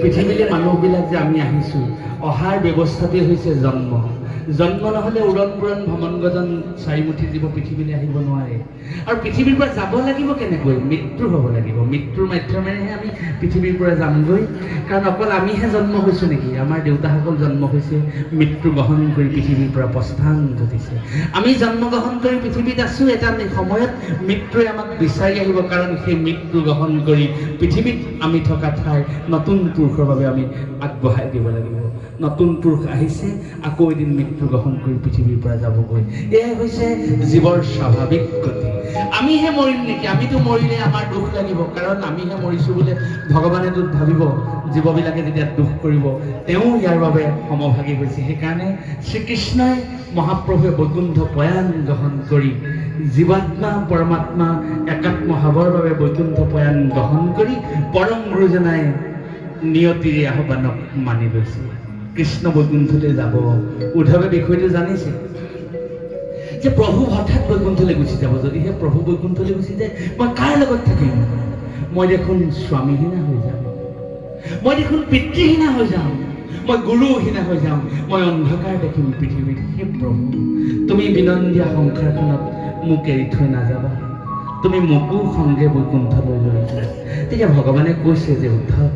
পৃথিৱীলৈ মানুহবিলাক যে আমি আহিছোঁ, অহাৰ ব্যৱস্থাটোৱে হৈছে জন্ম। জন্ম নহ'লে উৰণ পুৰণ ভ্ৰমণ গজন চাৰিমুঠি জীৱ পৃথিৱীলৈ আহিব নোৱাৰে। আৰু পৃথিৱীৰ পৰা যাব লাগিব কেনেকৈ? মৃত্যু হ'ব লাগিব। মৃত্যুৰ মাধ্যমেৰেহে আমি পৃথিৱীৰ পৰা যামগৈ। কাৰণ অকল আমিহে জন্ম হৈছোঁ নেকি? আমাৰ দেউতাসকল জন্ম হৈছে, মৃত্যু গ্ৰহণ কৰি পৃথিৱীৰ পৰা প্ৰস্থান ঘটিছে। আমি জন্মগ্ৰহণ কৰি পৃথিৱীত আছোঁ, এটা সময়ত মৃত্যুৱে আমাক বিচাৰি আহিব। কাৰণ সেই মৃত্যু গ্ৰহণ কৰি পৃথিৱীত আমি থকা ঠাই নতুন পুৰুষৰ বাবে আমি আগবঢ়াই দিব লাগিব। নতুন পুৰুষ আহিছে, আকৌ এদিন মৃত্যু গ্ৰহণ কৰি পৃথিৱীৰ পৰা যাবগৈ। এয়াই হৈছে জীৱৰ স্বাভাৱিক গতি। আমিহে মৰিম নেকি? আমিতো মৰিলে আমাৰ দুখ লাগিব। কাৰণ আমিহে মৰিছোঁ বোলে ভগৱানেতো ভাবিব, জীৱবিলাকে যেতিয়া দুখ কৰিব, তেওঁ ইয়াৰ বাবে সমভাগী হৈছে। সেইকাৰণে শ্ৰীকৃষ্ণই মহাপ্ৰভুৱে বৈকুণ্ঠ প্ৰয়াণ গ্ৰহণ কৰি জীৱাত্মা পৰমাত্মা একাত্ম ভাৱৰ বাবে বৈকুণ্ঠ প্ৰয়াণ গ্ৰহণ কৰি পৰম গুৰুজনাই নিয়তিৰে আহ্বানক মানি লৈছে। কৃষ্ণ বৈকুণ্ঠলৈ যাব। উদ্ধৱে বিষয়টো জানিছে যে প্ৰভু হঠাৎ বৈকুণ্ঠলৈ গুচি যাব। যদিহে প্ৰভু বৈকুণ্ঠলৈ গুচি যায়, মই কাৰ লগত থাকিম? মই দেখোন স্বামীহীনা হৈ যাম, মই দেখোন পিতৃহীনা হৈ যাম, মই গুৰুহীনা হৈ যাম, মই অন্ধকাৰ দেখিম পৃথিৱীত। হে প্ৰভু, তুমি বিনন্দীয়া সংসাৰখনত মোক এৰি থৈ নাযাবা, তুমি মোকো সংগে বৈকুণ্ঠলৈ লৈ যোৱা। তেতিয়া ভগৱানে কৈছে যে উদ্ধৱ,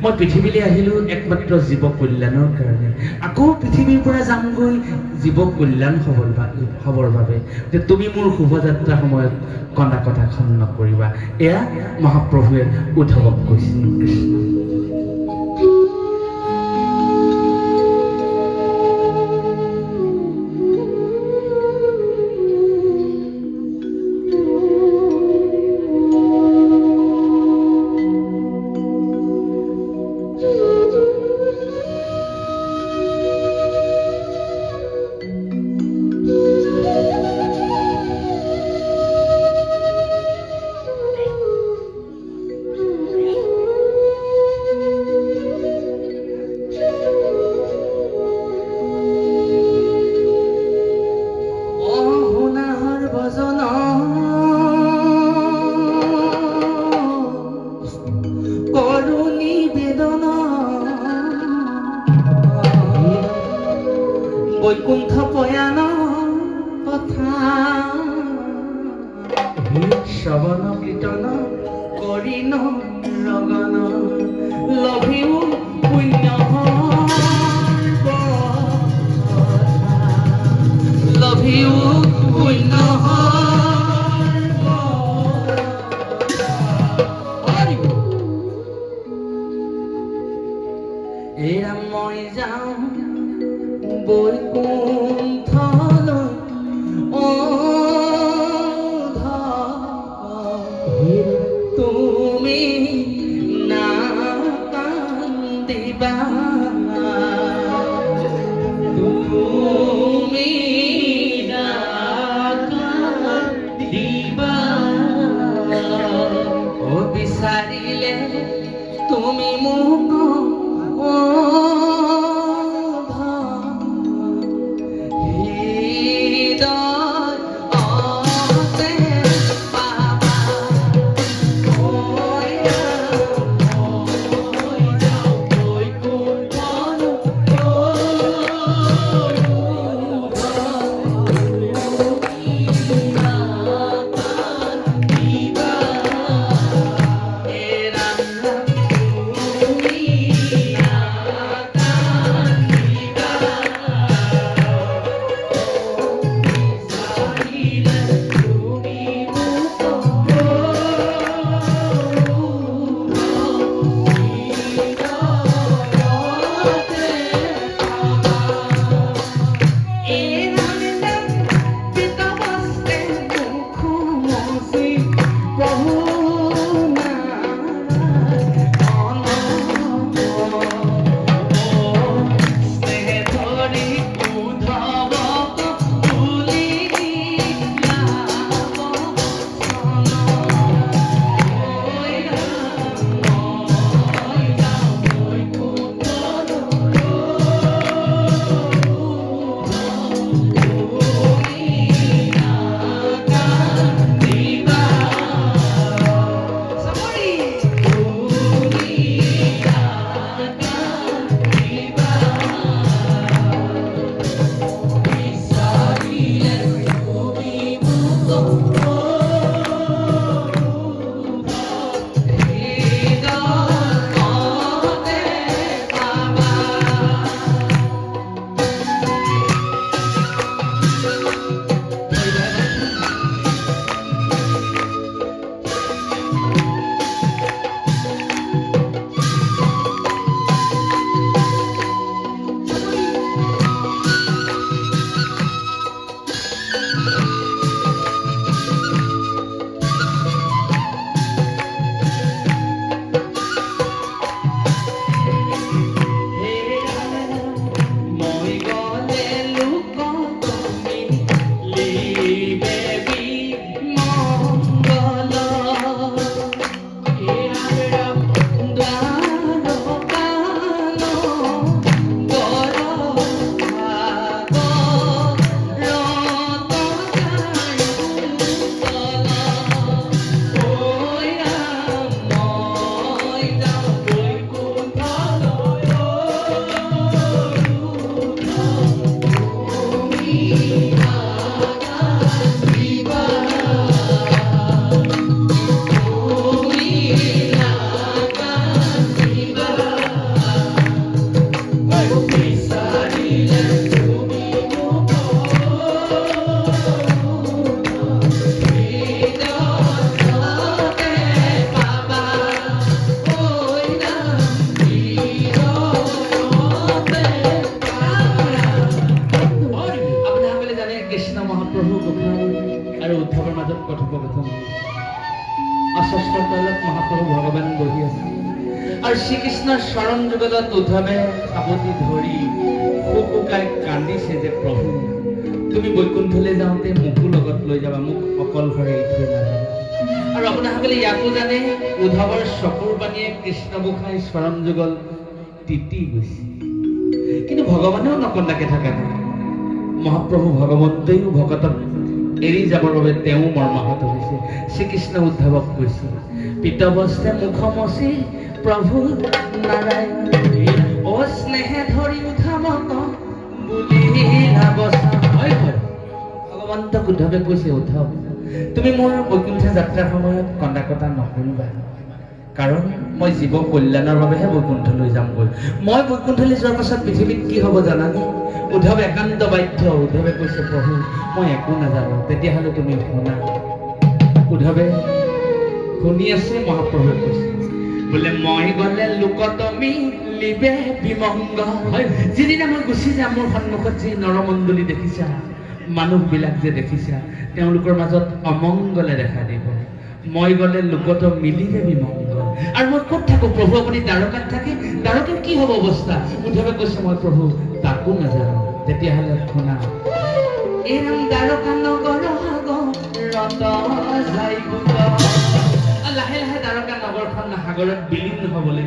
মই পৃথিৱীলৈ আহিলোঁ একমাত্ৰ জীৱ কল্যাণৰ কাৰণে। আকৌ পৃথিৱীৰ পৰা যামগৈ জীৱ কল্যাণ হ'বৰ বাবে। যে তুমি মোৰ শুভযাত্ৰা সময়ত কন্দা কটাখন নকৰিবা। এয়া মহাপ্ৰভুৱে উদ্ধৱক কৈছে। কৃষ্ণ বৈকুণ্ঠ প্ৰয়াণ কথা শ্ৰৱণ কীৰ্তন কৰি ৰগন লভিও পুণ্য লভিও পুণ্য। এৰা মই যাওঁ বৈকুণ্ঠলৈ, তুমি নাকান্দিবা, তুমি নাকান্দিবা। ও বিচাৰিলে তুমি মোক শ্ৰীকৃষ্ণৰ চৰণ যুগলত উদ্ধৱে সাৱটি ধৰি শুকাই কান্দিছে যে প্ৰভু তুমি বৈকুণ্ঠলৈ যাওঁতে মোকো লগত লৈ যাবা, মোক অকলশৰে এৰি থৈ নাযাবা। আৰু আপোনাসকলে ইয়াকো জানে উদ্ধৱৰ চকুৰ পানীয়ে কৃষ্ণ গোসাঁই চৰণ যুগল তিতি গৈছে, কিন্তু ভগৱানেও নকন্দাকে থকা নাই। মহাপ্ৰভু ভগৱন্তইও ভকতক এৰি যাবৰ বাবে তেওঁ মৰ্মাহত হৈছে। শ্ৰীকৃষ্ণ উদ্ধৱক কৈছে পিতবস্তে মুখমচি প্ৰভু নাৰায়ণ অ স্নেহে ধৰি উঠামক বুলি লাগছা। হয় হয়, ভগৱন্তক উদ্ধৱে কৈছে উদ্ধৱ তুমি মোৰ বৈকুণ্ঠ যাত্ৰাৰ সময়ত কন্দা কটা নকৰিবা, কাৰণ মই জীৱ কল্যাণৰ বাবেহে বৈকুণ্ঠলৈ যামগৈ। মই বৈকুণ্ঠলৈ যোৱাৰ পাছত পৃথিৱীত কি হ'ব জানানে? উদ্ধৱ একান্ত বাধ্য। উদ্ধৱে কৈছে প্ৰভু মই একো নাজানো। তেতিয়াহ'লে তুমি শুনা। উদ্ধৱে শুনি আছে। মহাপ্ৰভুৱে কৈছে বোলে মই গ'লে লোকতমি লিবে বিমংগ। হয়, যিদিনা মই গুচি যাম মোৰ সন্মুখত যি নৰমণ্ডলী দেখিছা, মানুহবিলাক যে দেখিছা, তেওঁলোকৰ মাজত অমংগলে দেখা দিব। মই গ'লে লোকত মিলিবে বিমংগল। আৰু মই ক'ত থাকো প্ৰভু? আপুনি দ্বাৰকাত থাকে। দ্বাৰকাত কি হ'ব অৱস্থা? উদ্ধৱে কৈছে মই প্ৰভু তাকো নাজানো। তেতিয়াহ'লে শুনা। এৰম দ্বাৰকা নগৰ সাগৰত যাই গোট। লাহে লাহে দ্বাৰকা নগৰখন সাগৰত বিলীন হ'বলৈ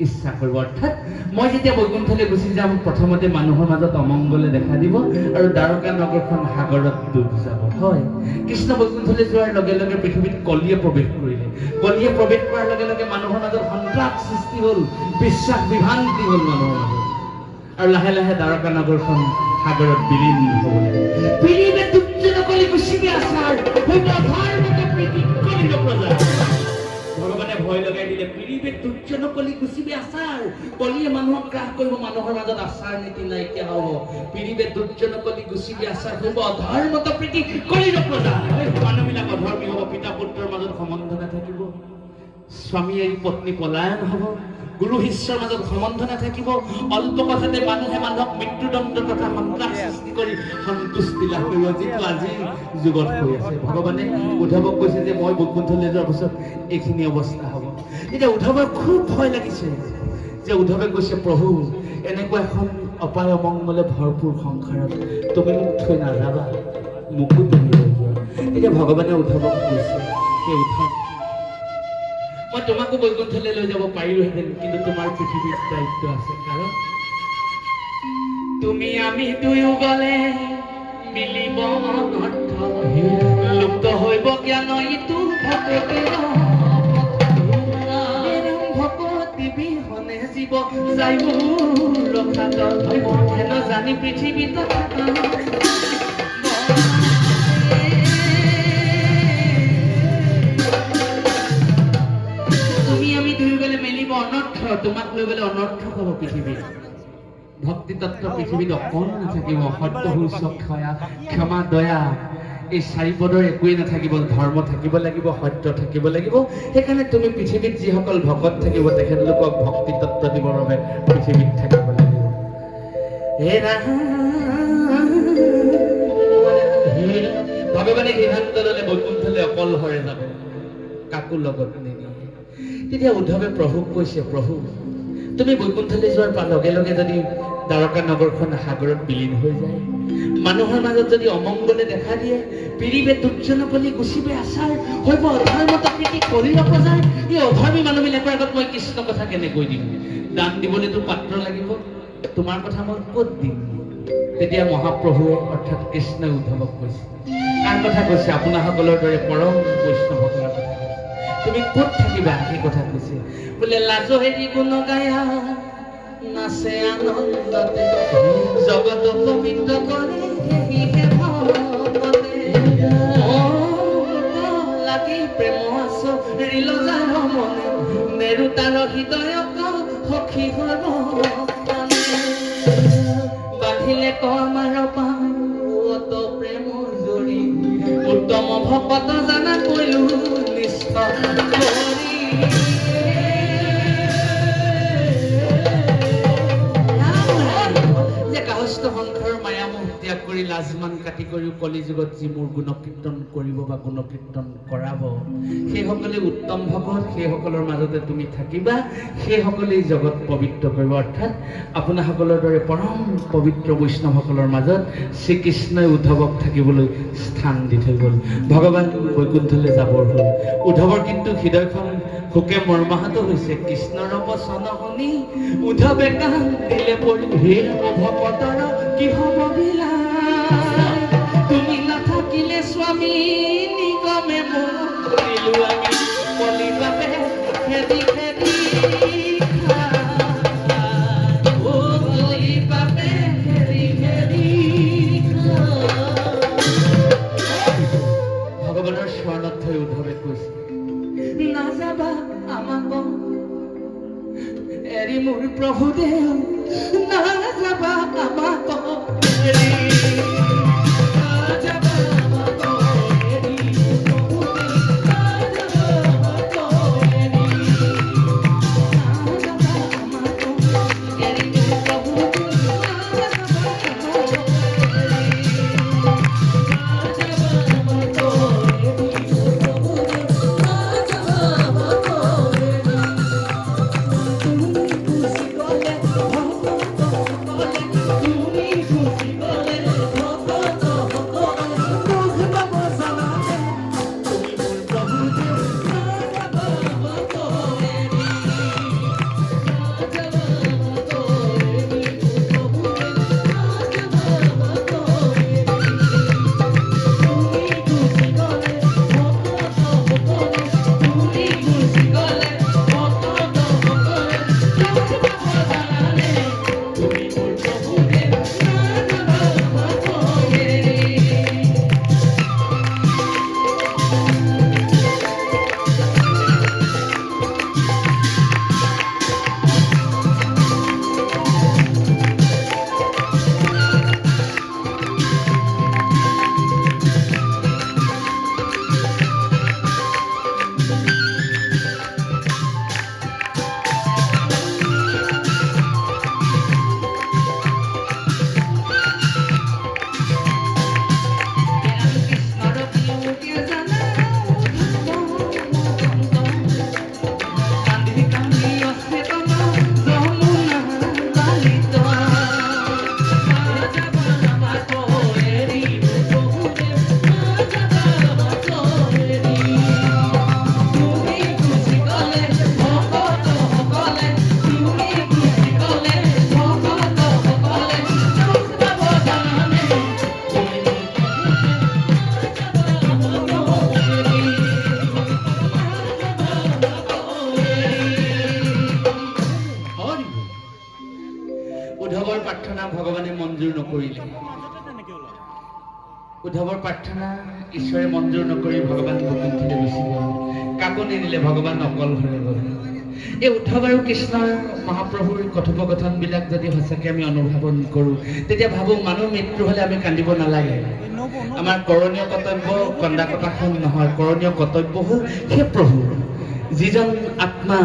ইচ্ছা কৰিব। অৰ্থাৎ মই যেতিয়া বৈকুণ্ঠলৈ গুচি যাম প্ৰথমতে মানুহৰ মাজত অমংগলে দেখা দিব আৰু দ্বাৰকা নগৰখন সাগৰত ডুব যাব। হয়, কৃষ্ণ বৈকুণ্ঠলৈ যোৱাৰ লগে লগে পৃথিৱীত কলিয়ে প্ৰৱেশ কৰিলে। কলিয়ে প্ৰৱেশ কৰাৰ লগে লগে মানুহৰ মাজত সন্ত্ৰাস সৃষ্টি হ'ল, বিশ্বাস বিভ্ৰান্তি হ'ল মানুহৰ মাজত, আৰু লাহে লাহে দ্বাৰকা নগৰখন সাগৰত বিলীন হ'বলৈ। পৃথিৱীত দুৰ্জনকলি গুচিবে আচাৰ হইব ধৰ্মত প্ৰীতি কলিৰ প্ৰজা। ভগৱানে ভয় লগাই দিলে পৃথিৱীত দুৰ্জনকলি গুচিবে আচাৰ। কলিয়ে মানুহক গ্ৰাস কৰিব, মানুহৰ মাজত আচাৰ নীতি নাইকিয়া হ'ব। পৃথিৱীত দুৰ্জনকলি গুচিবে আচাৰ হইব অধৰ্মত প্ৰীতি কলিৰ প্ৰজা। মানুহবিলাক অধৰ্মী হ'ব, পিতা পুত্ৰৰ মাজত সম্বন্ধ নাথাকিব, স্বামী এৰি পত্নী পলায়ন হ'ব, গুৰু শিষ্যৰ মাজত সম্বন্ধ নাথাকিব, অল্প কথাতে মানুহে মানুহক মৃত্যুদণ্ড তথা সন্ত্ৰাস সৃষ্টি কৰি সন্তুষ্টি লাভ কৰিব, যিটো আজিৰ যুগত হৈ আছে। ভগৱানে উদ্ধৱক কৈছে যে মই বৈকুণ্ঠলৈ যোৱাৰ পিছত এইখিনি অৱস্থা হ'ব। এতিয়া উদ্ধৱৰ খুব ভয় লাগিছে যে উদ্ধৱে কৈছে প্ৰভু এনেকুৱা এখন অপায় অমংগলে ভৰপূৰ সংসাৰত তুমি মোক থৈ নাযাবা, মোকো তুমি লৈ যোৱা। তেতিয়া ভগৱানে উদ্ধৱক কৈছে সেই উদ্ধৱ মই তোমাকো বৈকুণ্ঠলৈ লৈ যাব পাৰিলোহেঁতেন, কিন্তু তোমাৰ পৃথিৱীত দায়িত্ব আছে। কাৰণ তুমি আমি দুয়ো গ'লে মিলিব অনৰ্থ, লুপ্ত হৈব জ্ঞান ইটো ভকতি বিহনে জীৱ যাইব ৰখাত হেন জানি পৃথিৱীত অনৰ্থ, তোমাক লৈ গ'লে অনৰ্থ হ'ব পৃথিৱীত। ভক্তি তত্ত্ব পৃথিৱীত অকণ নাথাকিব। সত্য সূচক ক্ষয়া ক্ষমা দয়া এই চাৰি পদৰ একোৱেই নাথাকিব। ধৰ্ম থাকিব লাগিব, সত্য থাকিব লাগিব। সেইকাৰণে তুমি পৃথিৱীত যিসকল ভকত থাকিব তেখেতলোকক ভক্তি তত্ত্ব দিবৰ বাবে পৃথিৱীত থাকিব লাগিব। ভগৱানে সিদ্ধান্ত ল'লে বৈকুণ্ঠলৈ অকলশৰে যাব, কাকো লগত নিনিয়ে। তেতিয়া উদ্ধৱে প্ৰভুক কৈছে প্ৰভু তুমি বৈকুণ্ঠলৈ যোৱাৰ লগে লগে যদি দ্বাৰকা নগৰখন সাগৰত বিলীন হৈ যায়, মানুহৰ মাজত যদি অমংগলে দেখা দিয়ে, পৃথিৱীত দুৰ্জনকলি গুচিবে আচাৰ হইব অধৰ্মত প্ৰীতি কলিৰ প্ৰজাৰ, এই অধৰ্মী মানুহবিলাকৰ আগত মই কৃষ্ণ কথা কেনেকৈ দিম? দান দিবলৈতো পাত্ৰ লাগিব, তোমাৰ কথা মই ক'ত দিম? তেতিয়া মহাপ্ৰভুৱে অৰ্থাৎ কৃষ্ণই উদ্ধৱক কৈছে, কাৰ কথা কৈছে? আপোনাসকলৰ দৰে পৰম বৈষ্ণৱসকলৰ কথা। তুমি ক'ত থাকিবা সেই কথা কৈছে। বোলে লাজ হেৰি গুণ গায়া নাচে আনন্দতে জগত পবিত্ৰ কৰে সেহিহে ভকতে লাগি প্ৰেম আছ ৰিল যাৰ মনে নেৰুতাৰ হৃদয়ক সখী হৰ বান্ধিলে কমাৰ পাত প্ৰেম জৰি উত্তম ভকত জানা কৈলো যে গাহস্থ সংসাৰৰ মায়ামোহ ত্যাগ কৰি লাজমান কাটি কৰিও কলিযুগত যি মোৰ গুণকীৰ্তন কৰিব বা গুণকীৰ্তন কৰাব, সেইসকলে উত্তম ভকত, সেইসকলৰ মাজতে তুমি থাকিবা, সেইসকলেই জগত পবিত্ৰ কৰিব। অৰ্থাৎ আপোনাসকলৰ দৰে পৰম পবিত্ৰ বৈষ্ণৱসকলৰ মাজত শ্ৰীকৃষ্ণই উদ্ধৱক থাকিবলৈ স্থান দি থৈ গ'ল। ভগৱান বৈকুণ্ঠলৈ যাবৰ হ'ল। উদ্ধৱৰ কিন্তু হৃদয়খন শোকে মৰ্মাহত হৈছে। কৃষ্ণৰ বচন শুনি উদ্ধৱে কান্দিলে পৰি, হে ভকতৰ কি হ'ব বিলাস, তুমি নাথাকিলে স্বামী নিগমে মৰিলো আমি, কলি বাবে খেদি খেদি ভগৱানৰ স্মৰণত থৈ উদ্ধৱে কৈছে, নাযাবা আমাক এৰি মোৰ প্ৰভুদেৱ, নাযাবা আমাক এৰি, নাযাবা আমাক এৰি, উদ্ধৱৰ প্ৰাৰ্থনা ভগৱানে মঞ্জুৰ নকৰিলে। উদ্ধৱৰ প্ৰাৰ্থনা ঈশ্বৰে মঞ্জুৰ নকৰি ভগৱান বৈকুণ্ঠলৈ গুচি গ'ল। কাকো নিদিলে, ভগৱান অকলশৰে গ'ল। এই উদ্ধৱ আৰু কৃষ্ণৰ মহাপ্ৰভুৰ কথোপকথনবিলাক যদি সঁচাকৈ আমি অনুধাৱন কৰোঁ, তেতিয়া ভাবোঁ মানুহ মৃত্যু হ'লে আমি কান্দিব নালাগে। আমাৰ কৰণীয় কৰ্তব্য কন্দা কটাখন নহয়, কৰণীয় কৰ্তব্য হ'ল সেই প্ৰভু যিজন আত্মা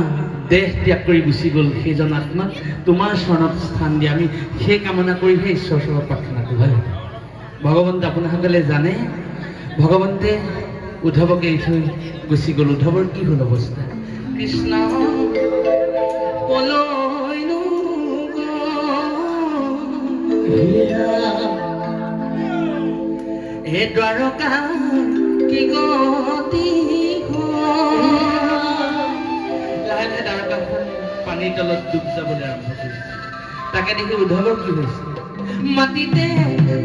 দেহ ত্যাগ কৰি গুচি গ'ল, সেইজন আত্মাক তোমাৰ চৰণত স্থান দিয়ে। আমি সেই কামনা কৰিহে ঈশ্বৰৰ ওচৰত প্ৰাৰ্থনা কৰিব লাগে। ভগৱন্তে আপোনাসকলে জানে, ভগৱন্তে উদ্ধৱক এৰি থৈ গুচি গ'ল। উদ্ধৱৰ কি হ'ল অৱস্থা? কৃষ্ণ কলৈনো হে দ্বাৰকা কি গতি, লাহে লাহে দ্বাৰকাখন পানীৰ তলত ডুব যাবলৈ আৰম্ভ কৰিছে। তাকে দেখি উদ্ধৱৰ কি হৈছে? মাটিতে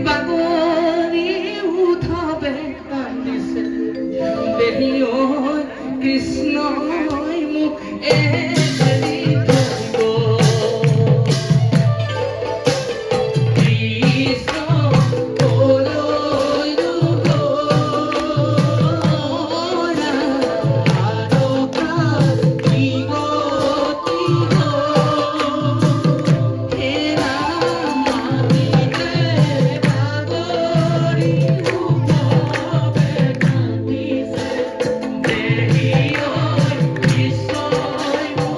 বাগৰি উদ্ধৱে কান্দিছে, দেহি ঐ কৃষ্ণই মোক এৰি থৈ গ'ল। কৃষ্ণ কলৈনো গ'ল, দ্বাৰকা কি গতি হ'ল, হে ৰাম মাটিতে বাগৰি উদ্ধৱে কান্দিছে, দেহি ঐ কৃষ্ণই মোক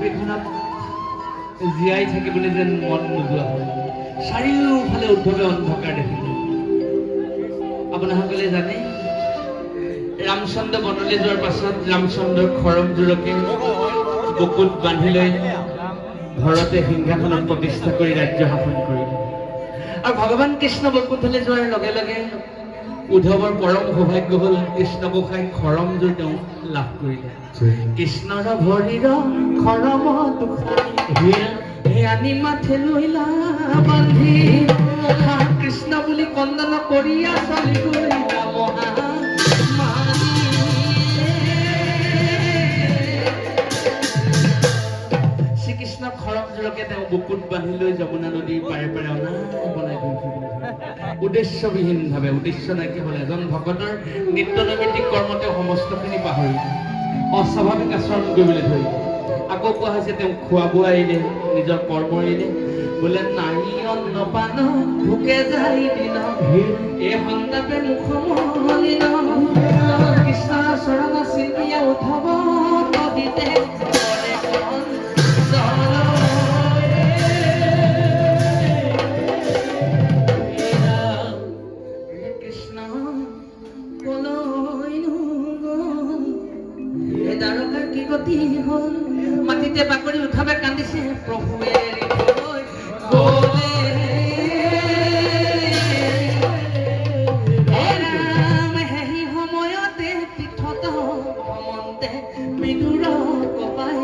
পৃথিৱীখনত জীয়াই থাকিবলৈ যেন মন নোযোৱা হ'ল। চাৰিওফালে উদ্ধৱে অন্ধকাৰ দেখিলে। আপোনাসকলে জানে ৰামচন্দ্ৰ বনলৈ যোৱাৰ পাছত ৰামচন্দ্ৰৰ খৰমযোৰকে বুকুত বান্ধি লৈ ঘৰতে সিংহাসনত প্ৰতিষ্ঠা কৰি ৰাজ্য শাসন কৰিলে। আৰু ভগৱান কৃষ্ণ বৈকুণ্ঠলৈ যোৱাৰ লগে লগে উদ্ধৱৰ পৰম সৌভাগ্য হ'ল কৃষ্ণ গোসাঁই খৰমযোৰ তেওঁ লাভ কৰিলে। কৃষ্ণৰ ভৰিৰ খৰম আনি মাথে লৈলা বান্ধি কৃষ্ণ বুলি কন্দন কৰিয়া চলি কৰিলা মহা শ্ৰীকৃষ্ণৰ খৰমযোৰকে তেওঁ বুকুত বান্ধি লৈ যমুনা নদীৰ পাৰে পাৰে অনাই বনাই গৈ ফুৰিবলৈ উদ্দেশ্যবিহীনভাৱে, উদ্দেশ্য নাইকিয়া হ'ল এজন ভকতৰ নিত্য নৈমিত্তিক কৰ্ম তেওঁ সমস্তখিনি পাহৰি অস্বাভাৱিক আচৰণ কৰিবলৈ ধৰিলে। আকৌ কোৱা হৈছে তেওঁ খোৱা বোৱা এৰিলে, নিজৰ কৰ্ম এৰিলে। বোলে নাই অন্ন পান ভোকে যাই দিন এই সন্তাপে মুখ মলিন কৃষ্ণৰ চৰণ চিন্তিয়া উদ্ধৱ নদীতে কৃষ্ণ দ্বাৰকাৰ কি গতি হ'ল মাটিতে বাকৰি উদ্ধৱে কান্দিছে প্ৰভুৱে সময়তে তীৰ্থত ভ্ৰমন্তে বিদুৰ কপাই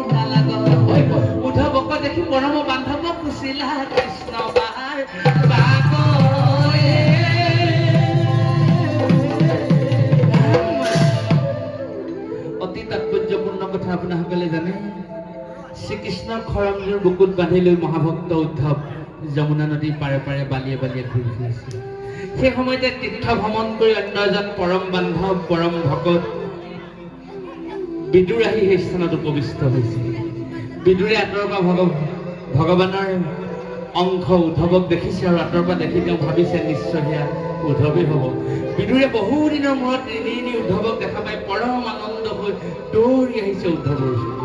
উদ্ধৱক দেখি পৰম বান্ধৱ কুচিলা কৃষ্ণ বাহাৰ অতি তাৎপৰ্যপূৰ্ণ কথা আপোনাসকলে জানে শ্ৰীকৃষ্ণৰ খৰমযোৰ বুকুত বান্ধি লৈ মহাভক্ত উদ্ধৱ যমুনা নদীৰ পাৰে পাৰে বালিয়ে বালিয়ে ঘূৰি ফুৰিছিল। সেই সময়তে তীৰ্থ ভ্ৰমণ কৰি অন্য এজন পৰম বান্ধৱ পৰম ভকত বিদুৰ আহি সেই স্থানত উপবিষ্ট হৈছিল। বিদুৰে আঁতৰৰ পৰা ভগৱানৰ অংশ উদ্ধৱক দেখিছে আৰু আঁতৰৰ পৰা দেখি তেওঁ ভাবিছে নিশ্চয় সেয়া উদ্ধৱেই হ'ব। বিদুৰে বহুদিনৰ মূৰত ঋণী উদ্ধৱক দেখা পাই পৰম আনন্দ হৈ দৌৰি আহিছে উদ্ধৱৰ ওচৰত।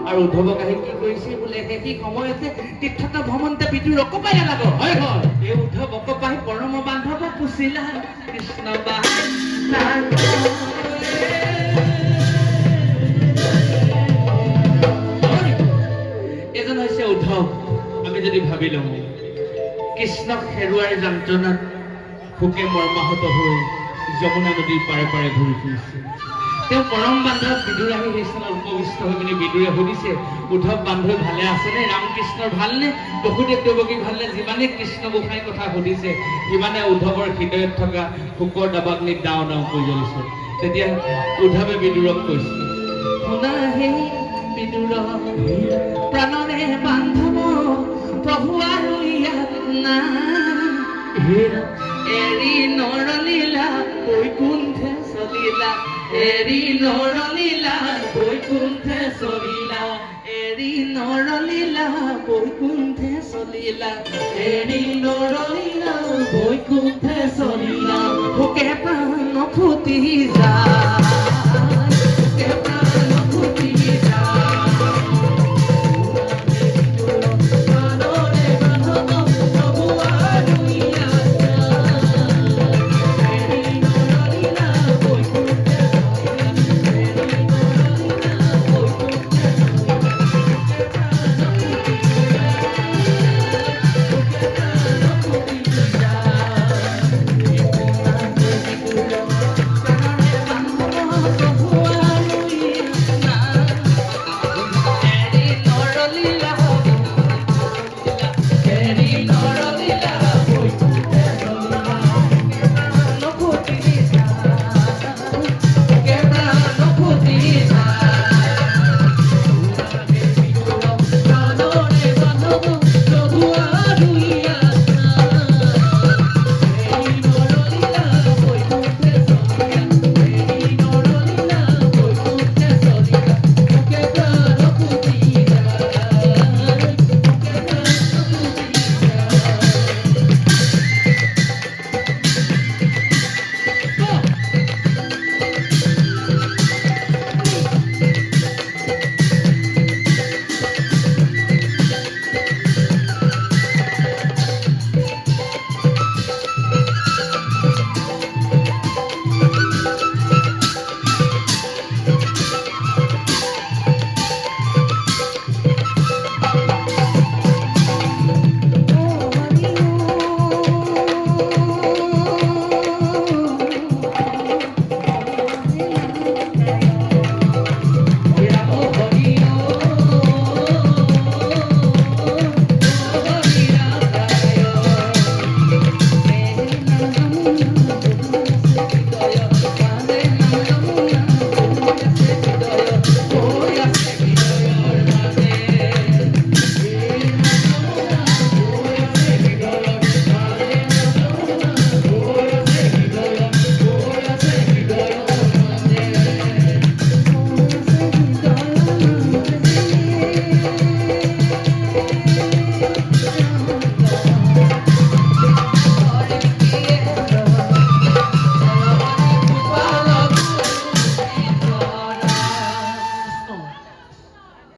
আৰু উদ্ধৱক আহি কি কৰিছে বোলে সেই সময়তে তীৰ্থত ভ্ৰমণতে বিদুৰ অকপাই নালাগ হয় হয় এই উদ্ধৱ অকপাই পৰম বান্ধৱ কুচিলা কৃষ্ণ এজন হৈছে উদ্ধৱ। আমি যদি ভাবি লওঁ কৃষ্ণক হেৰুৱাৰ যন্ত্ৰণাত শোকে মৰ্মাহত হৈ যমুনা নদীৰ পাৰে পাৰে ঘূৰি ফুৰিছে। তেওঁ পৰম বান্ধৱ বিদুৰ আহি সেই স্থানত উপবিষ্ট হৈ পিনে বিদুৰে সুধিছে উদ্ধৱ বান্ধৱ ভালে আছেনে, ৰামকৃষ্ণৰ ভালনে, বসুদেৱ দেৱকী ভালনে? যিমানে কৃষ্ণ গোসাঁইৰ কথা সুধিছে সিমানে উদ্ধৱৰ হৃদয়ত থকা শোকৰ দাবাগ্নিত ডাও ডাও কৰি জ্বলিছে। তেতিয়া উদ্ধৱে বিদুৰক কৈছে শুনা হে বিদুৰ প্ৰাণৰে বান্ধৱ প্ৰভু আৰু ইয়াত নাই এৰি নৰলীলা বৈকুণ্ঠে চলিলা এৰি নৰলীলা বৈকুণ্ঠে চলিলা এৰি নৰলীলা বৈকুণ্ঠে চলিলা এৰি নৰলীলা বৈকুণ্ঠে চলিলা ভোকে প্ৰাণ ফুটি যায়।